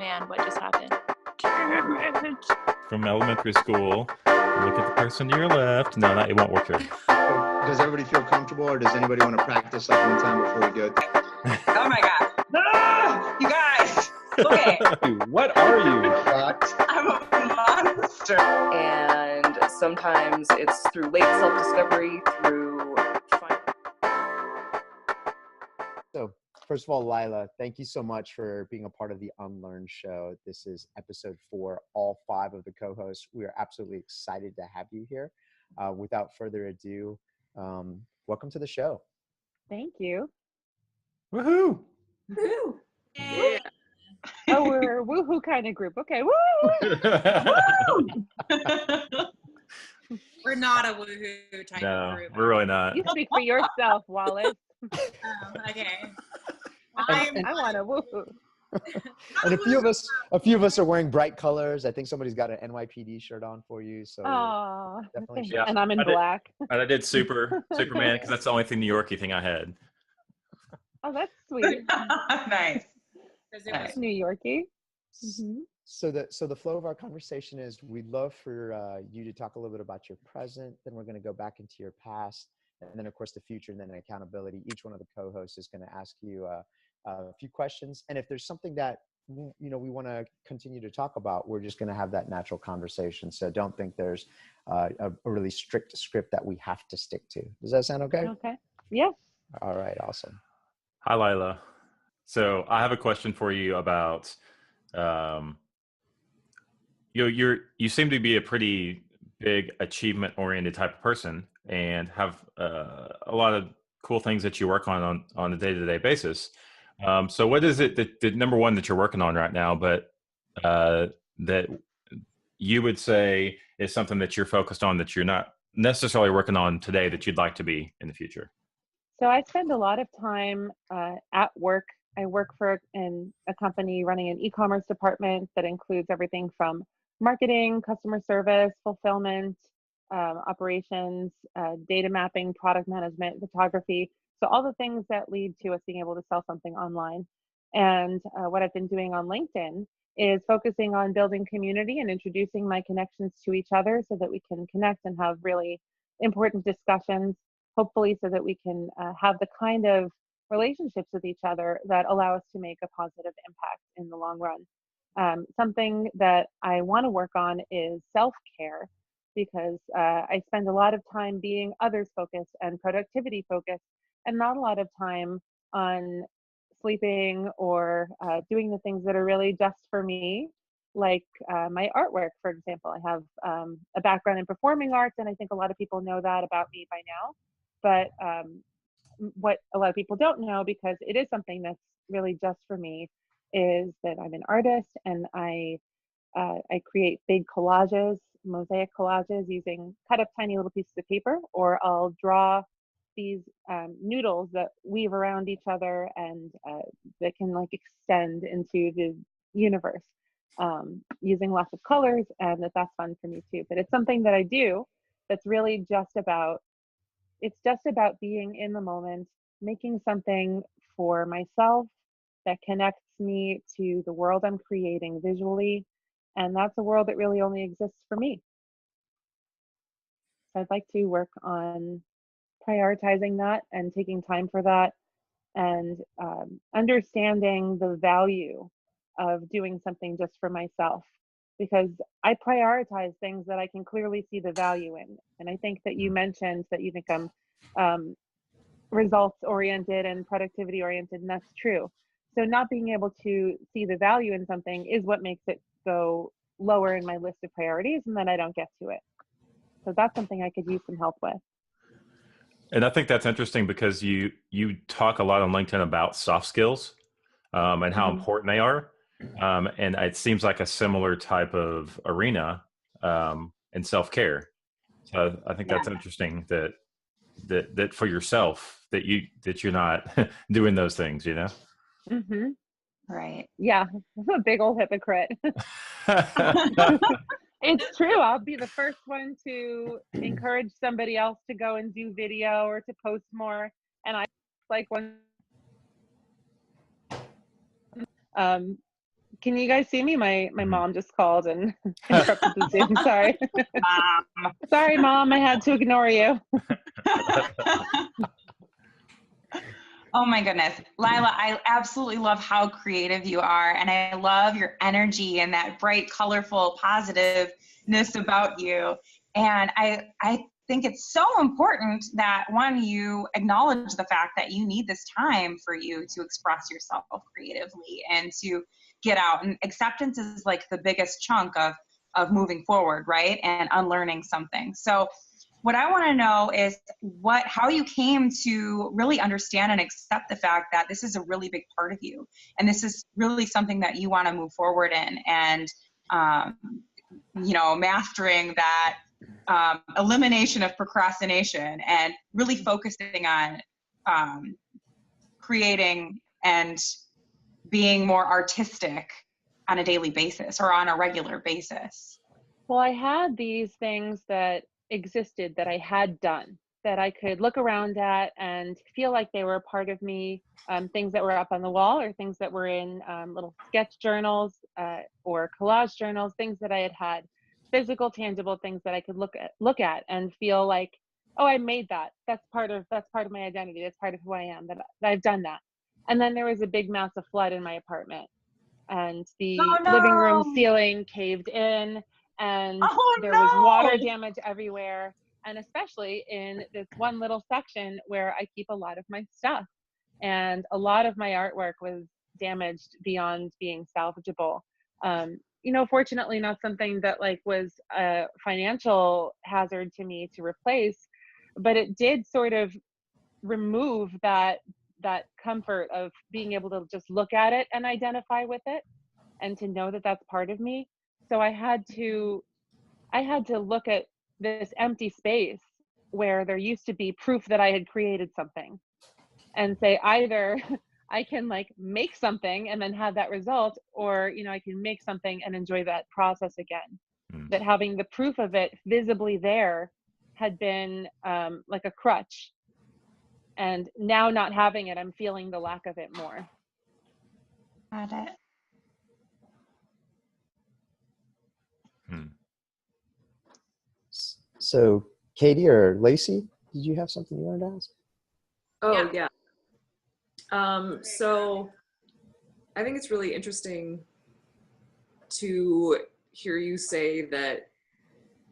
man, what just happened? From elementary school. Look at the person to your left. No, it won't work here. Does everybody feel comfortable, or does anybody want to practice like one time before we go? Oh my God. Ah, you guys. Okay. What are you? I'm a monster. And sometimes it's through late self-discovery, through So first of all, Lila, thank you so much for being a part of the UnLearn show. This is episode 4, all 5 of the co-hosts. We are absolutely excited to have you here. Without further ado, welcome to the show. Thank you. Woohoo! Woo. Yeah. Oh, we're a woohoo kind of group. Okay, woo! We're not a woohoo type of group. We're really not. You speak for yourself, Wallace. Okay. I want a woohoo. And a few of us are wearing bright colors. I think somebody's got an NYPD shirt on for you. So Oh, definitely. Yeah. and I'm in black. I did Superman because that's the only thing New Yorky thing I had. Oh, that's sweet. Nice. That's New Yorkie. Mm-hmm. So the flow of our conversation is we'd love for you to talk a little bit about your present. Then we're going to go back into your past, and then of course the future, and then accountability. Each one of the co-hosts is going to ask you a few questions, and if there's something that we want to continue to talk about, we're just going to have that natural conversation. So don't think there's a really strict script that we have to stick to. Does that sound okay? Okay. Yeah. All right. Awesome. Hi, Lila. So I have a question for you about, you seem to be a pretty big achievement-oriented type of person and have a lot of cool things that you work on a day-to-day basis. So what is it that number one that you're working on right now, but that you would say is something that you're focused on that you're not necessarily working on today that you'd like to be in the future? So I spend a lot of time at work. I work for a company running an e-commerce department that includes everything from marketing, customer service, fulfillment, operations, data mapping, product management, photography. So all the things that lead to us being able to sell something online. And what I've been doing on LinkedIn is focusing on building community and introducing my connections to each other so that we can connect and have really important discussions, hopefully so that we can have the kind of relationships with each other that allow us to make a positive impact in the long run. Something that I want to work on is self-care, because I spend a lot of time being others focused and productivity focused, and not a lot of time on sleeping or doing the things that are really just for me, like my artwork, for example. I have a background in performing arts, and I think a lot of people know that about me by now. But what a lot of people don't know, because it is something that's really just for me, is that I'm an artist, and I create big collages, mosaic collages, using cut up tiny little pieces of paper, or I'll draw these noodles that weave around each other and that can like extend into the universe using lots of colors, and that's fun for me too. But it's something that I do that's really just about being in the moment, making something for myself that connects me to the world I'm creating visually. And that's a world that really only exists for me. So I'd like to work on prioritizing that and taking time for that, and understanding the value of doing something just for myself, because I prioritize things that I can clearly see the value in. And I think that you mentioned that you think I'm results oriented and productivity oriented, and that's true. So not being able to see the value in something is what makes it go lower in my list of priorities, and then I don't get to it. So that's something I could use some help with. And I think that's interesting because you talk a lot on LinkedIn about soft skills and how important they are. And it seems like a similar type of arena in self-care. So I think that's interesting that for yourself that you're not doing those things, you know? Mm-hmm. Right. Yeah, I'm a big old hypocrite. It's true. I'll be the first one to encourage somebody else to go and do video or to post more. And I like one Can you guys see me? My mom just called and interrupted the Zoom. Sorry. Sorry, Mom. I had to ignore you. Oh my goodness. Lila, I absolutely love how creative you are. And I love your energy and that bright, colorful, positiveness about you. And I think it's so important that one, you acknowledge the fact that you need this time for you to express yourself creatively and to get out. And acceptance is like the biggest chunk of moving forward, right? And unlearning something. So what I want to know is how you came to really understand and accept the fact that this is a really big part of you, and this is really something that you want to move forward in, and mastering that elimination of procrastination and really focusing on creating and being more artistic on a daily basis or on a regular basis. Well, I had these things that existed that I had done that I could look around at and feel like they were a part of me, things that were up on the wall or things that were in little sketch journals or collage journals, things that I had physical, tangible things that I could look at and feel like, oh, I made that. That's part of my identity. That's part of who I am, that I've done that. And then there was a big massive flood in my apartment, and the living room ceiling caved in, and there was water damage everywhere, and especially in this one little section where I keep a lot of my stuff, and a lot of my artwork was damaged beyond being salvageable. Fortunately not something that was a financial hazard to me to replace, but it did sort of remove that comfort of being able to just look at it and identify with it, and to know that that's part of me. So I had to look at this empty space where there used to be proof that I had created something, and say either I can make something and then have that result, or I can make something and enjoy that process again. That having the proof of it visibly there had been like a crutch, and now not having it, I'm feeling the lack of it more. Got it. So Katie or Lacey, did you have something you wanted to ask? Oh, yeah. So I think it's really interesting to hear you say that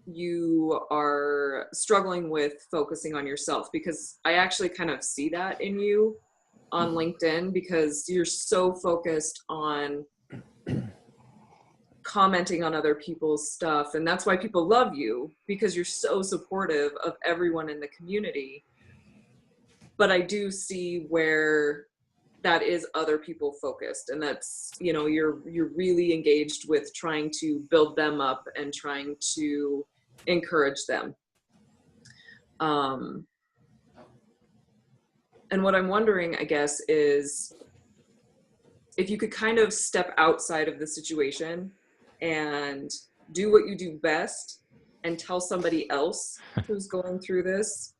you are struggling with focusing on yourself, because I actually kind of see that in you on LinkedIn, because you're so focused on commenting on other people's stuff, and that's why people love you, because you're so supportive of everyone in the community. But I do see where that is other people focused, and that's, you're really engaged with trying to build them up and trying to encourage them. And what I'm wondering, I guess, is if you could kind of step outside of the situation and do what you do best and tell somebody else who's going through this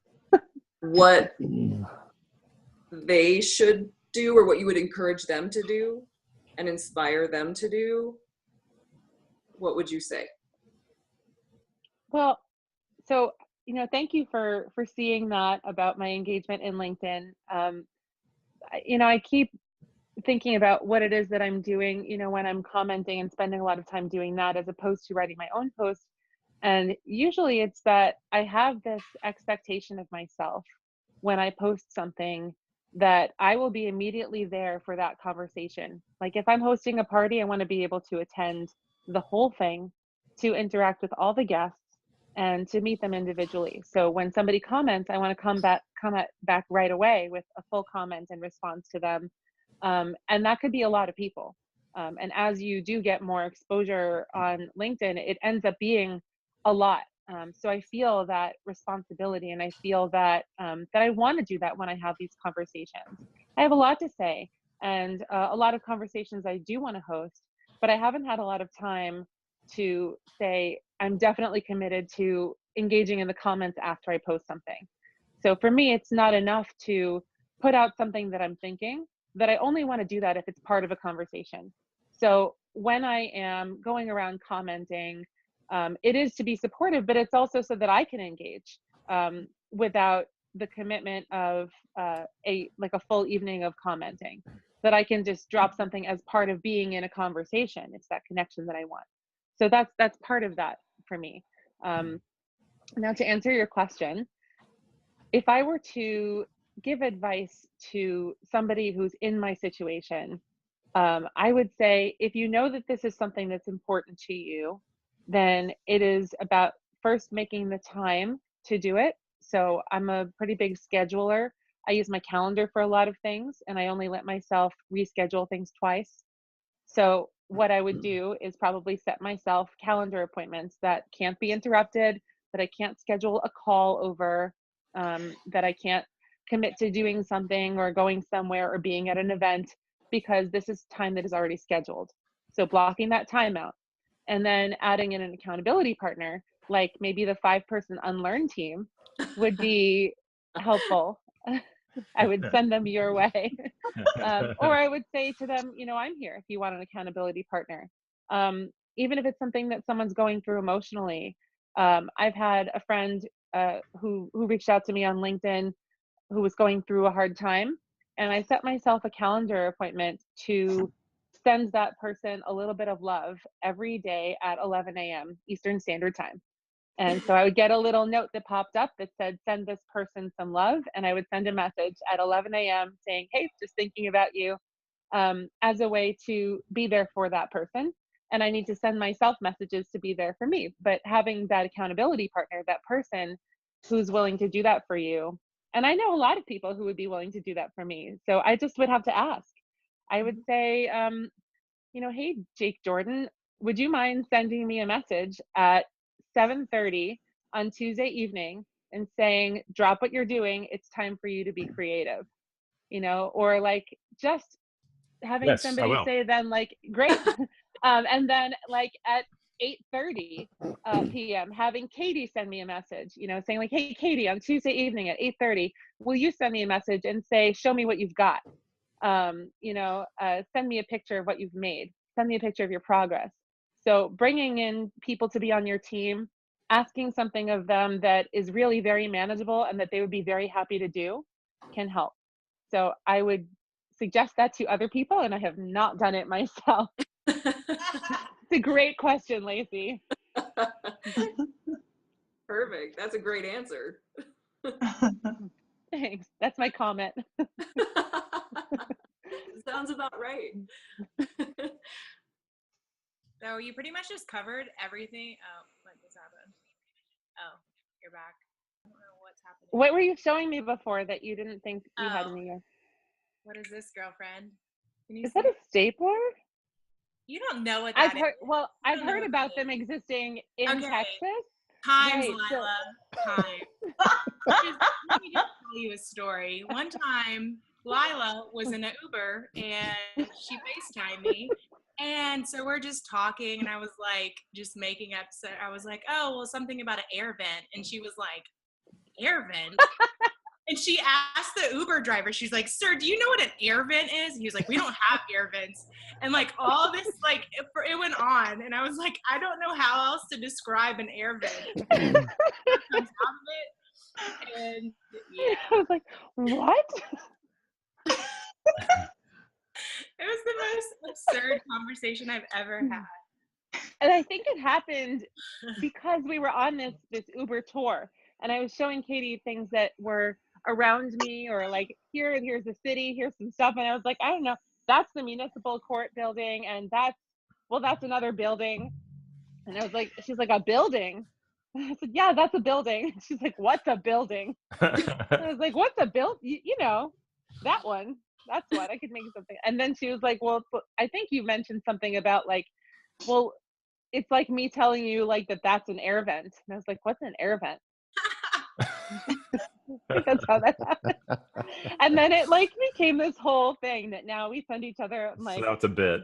what they should do, or what you would encourage them to do and inspire them to do, what would you say? Well, so thank you for seeing that about my engagement in LinkedIn. I keep thinking about what it is that I'm doing, when I'm commenting and spending a lot of time doing that as opposed to writing my own posts. And usually it's that I have this expectation of myself when I post something, that I will be immediately there for that conversation. Like if I'm hosting a party, I want to be able to attend the whole thing, to interact with all the guests, and to meet them individually. So when somebody comments, I want to comment back right away with a full comment and response to them. And that could be a lot of people. And as you do get more exposure on LinkedIn, it ends up being a lot. So I feel that responsibility, and I feel that that I want to do that when I have these conversations. I have a lot to say, and a lot of conversations I do want to host, but I haven't had a lot of time to say I'm definitely committed to engaging in the comments after I post something. So for me, it's not enough to put out something that I'm thinking, that I only want to do that if it's part of a conversation. So when I am going around commenting, it is to be supportive, but it's also so that I can engage without the commitment of a full evening of commenting. That I can just drop something as part of being in a conversation. It's that connection that I want. So that's part of that for me. Now to answer your question, if I were to give advice to somebody who's in my situation, I would say if you know that this is something that's important to you, then it is about first making the time to do it. So I'm a pretty big scheduler. I use my calendar for a lot of things, and I only let myself reschedule things twice. So what I would do is probably set myself calendar appointments that can't be interrupted, that I can't schedule a call over, that I can't commit to doing something or going somewhere or being at an event because this is time that is already scheduled. So blocking that time out and then adding in an accountability partner, like maybe the 5-person UnLearn team would be helpful. I would send them your way. Or I would say to them, I'm here if you want an accountability partner. Even if it's something that someone's going through emotionally. I've had a friend who reached out to me on LinkedIn who was going through a hard time. And I set myself a calendar appointment to send that person a little bit of love every day at 11 a.m. Eastern Standard Time. And so I would get a little note that popped up that said, send this person some love. And I would send a message at 11 a.m. saying, hey, just thinking about you, as a way to be there for that person. And I need to send myself messages to be there for me. But having that accountability partner, that person who's willing to do that for you. And I know a lot of people who would be willing to do that for me. So I just would have to ask. I would say, hey, Jake Jordan, would you mind sending me a message at 7:30 on Tuesday evening and saying, drop what you're doing, it's time for you to be creative, or like just having Yes, I somebody will. say then like, great. And then like at 8:30 p.m. having Katie send me a message, saying like, hey, Katie, on Tuesday evening at 8:30, will you send me a message and say, show me what you've got? Send me a picture of what you've made. Send me a picture of your progress. So bringing in people to be on your team, asking something of them that is really very manageable and that they would be very happy to do can help. So I would suggest that to other people, and I have not done it myself. It's a great question, Lacey. Perfect. That's a great answer. Thanks. That's my comment. Sounds about right. So you pretty much just covered everything. Oh, what just happened? Oh, you're back. I don't know what's happening. What were you showing me before that you didn't think we had Oh. in the What is this, girlfriend? Can you Is see? that a stapler? You don't know what that is. I've heard about them existing in Okay. Texas. Times, Right, so- Lila. Time. Let me just tell you a story. One time, Lila was in an Uber and she FaceTimed me. And so we're just talking, and I was like, just making up. So I was like, oh, well, something about an air vent. And she was like, air vent? And she asked the Uber driver, she's like, sir, do you know what an air vent is? And he was like, we don't have air vents. And like all this, like it went on. And I was like, I don't know how else to describe an air vent. Comes out of it. And yeah. I was like, what? It was the most absurd conversation I've ever had. And I think it happened because we were on this Uber tour, and I was showing Katie things that were around me, or like here's the city, here's some stuff, and I was like, I don't know, that's the municipal court building, and that's another building. And I was like, she's like, a building? And I said, yeah, that's a building. She's like, what's a building? I was like, what's a build? That one. That's what I could make something. And then she was like, well, I think you mentioned something about like, well, it's like me telling you like that's an air vent. And I was like, what's an air vent? That's how that happened. And then it like became this whole thing that now we send each other like, so that's a bit.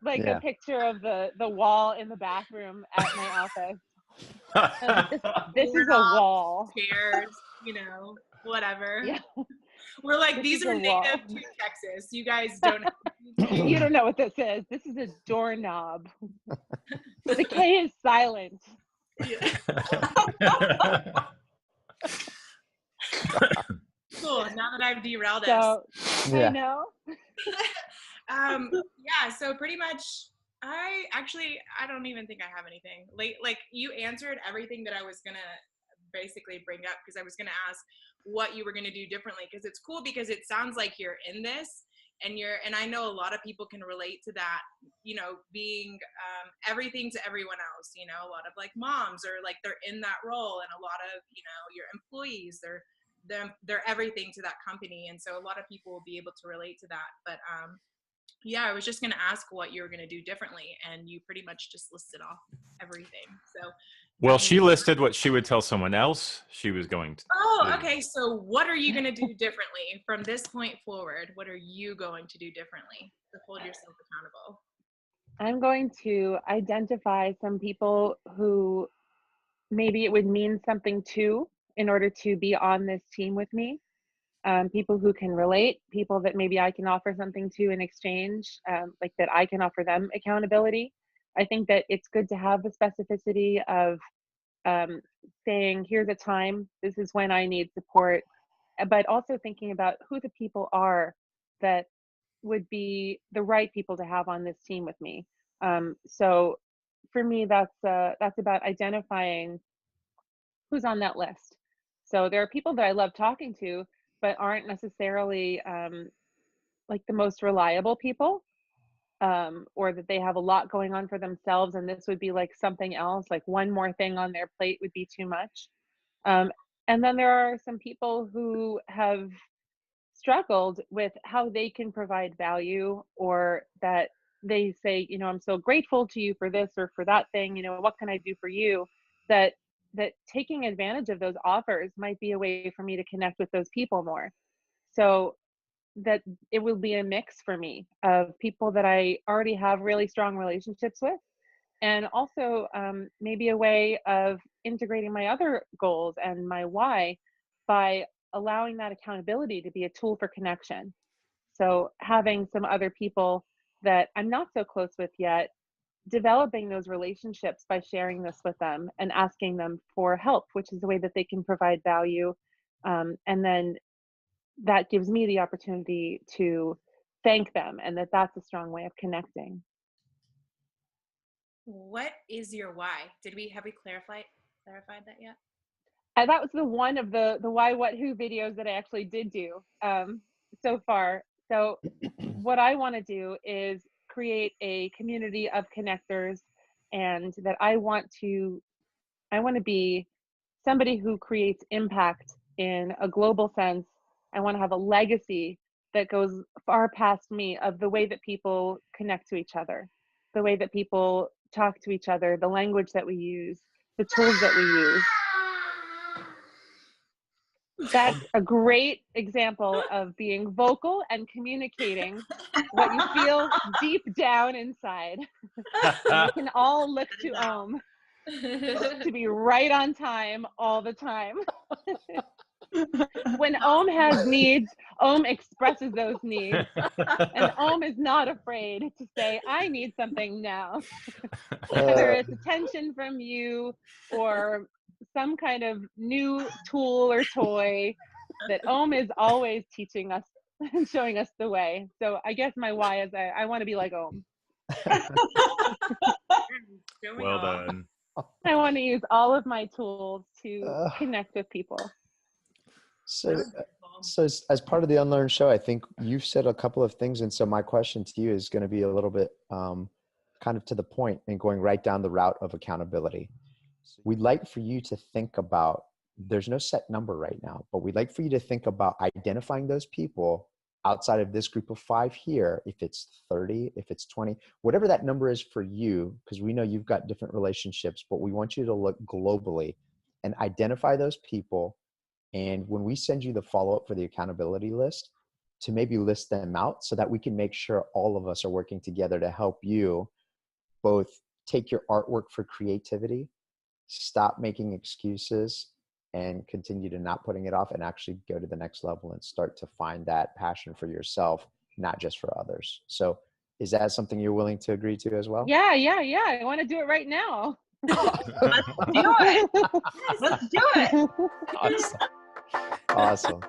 Like Yeah. a picture of the wall in the bathroom at my office. This is a wall. Chairs, whatever. Yeah. We're like, This these is are a wall. native to Texas. You guys don't have to do You don't know what this is. This is a doorknob. The K is silent. Cool. Now that I've derailed us. So Yeah. I know. Yeah, so pretty much I don't even think I have anything. Like you answered everything that I was gonna basically bring up, because I was gonna ask what you were gonna do differently, because it's cool, because it sounds like you're in this and I know a lot of people can relate to that, being everything to everyone else, a lot of like moms, or like they're in that role, and a lot of your employees, they're everything to that company, and so a lot of people will be able to relate to that. But yeah, I was just going to ask what you were going to do differently, and you pretty much just listed off everything. So Well, she listed what she would tell someone else she was going to Oh, do. okay. So what are you going to do differently from this point forward? What are you going to do differently to hold yourself accountable? I'm going to identify some people who maybe it would mean something to in order to be on this team with me. People who can relate, people that maybe I can offer something to in exchange, like that I can offer them accountability. I think that it's good to have the specificity of saying, here's a time, this is when I need support, but also thinking about who the people are that would be the right people to have on this team with me. So for me, that's about identifying who's on that list. So there are people that I love talking to, but aren't necessarily like the most reliable people, or that they have a lot going on for themselves, and this would be like something else, like one more thing on their plate would be too much. Um, and then there are some people who have struggled with how they can provide value, or that they say, I'm so grateful to you for this or for that thing, what can I do for you? That taking advantage of those offers might be a way for me to connect with those people more. So that it will be a mix for me of people that I already have really strong relationships with, and also maybe a way of integrating my other goals and my why by allowing that accountability to be a tool for connection. So having some other people that I'm not so close with yet, developing those relationships by sharing this with them and asking them for help, which is a way that they can provide value. And then that gives me the opportunity to thank them, and that's a strong way of connecting. What is your why? Have we clarified that yet? And that was the one of the why, what, who videos that I actually did do so far. So what I want to do is create a community of connectors, and that I want to be somebody who creates impact in a global sense. I want to have a legacy that goes far past me, of the way that people connect to each other, the way that people talk to each other, the language that we use, the tools that we use. That's a great example of being vocal and communicating what you feel deep down inside. And we can all look to Om to be right on time all the time. When Om has needs, Om expresses those needs, and Om is not afraid to say, I need something now. Whether it's attention from you or some kind of new tool or toy, that Om is always teaching us and showing us the way. So I guess my why is I want to be like Om. Well done. I want to use all of my tools to connect with people. So as part of the UnLearn show, I think you've said a couple of things. And so my question to you is going to be a little bit kind of to the point and going right down the route of accountability. We'd like for you to think about, there's no set number right now, but we'd like for you to think about identifying those people outside of this group of 5 here, if it's 30, if it's 20, whatever that number is for you, because we know you've got different relationships, but we want you to look globally and identify those people. And when we send you the follow-up for the accountability list, to maybe list them out so that we can make sure all of us are working together to help you both take your artwork for creativity, stop making excuses, and continue to not putting it off, and actually go to the next level and start to find that passion for yourself not just for others. So is that something you're willing to agree to as well? Yeah. I want to do it right now. Let's do it. Let's do it. Awesome. Awesome.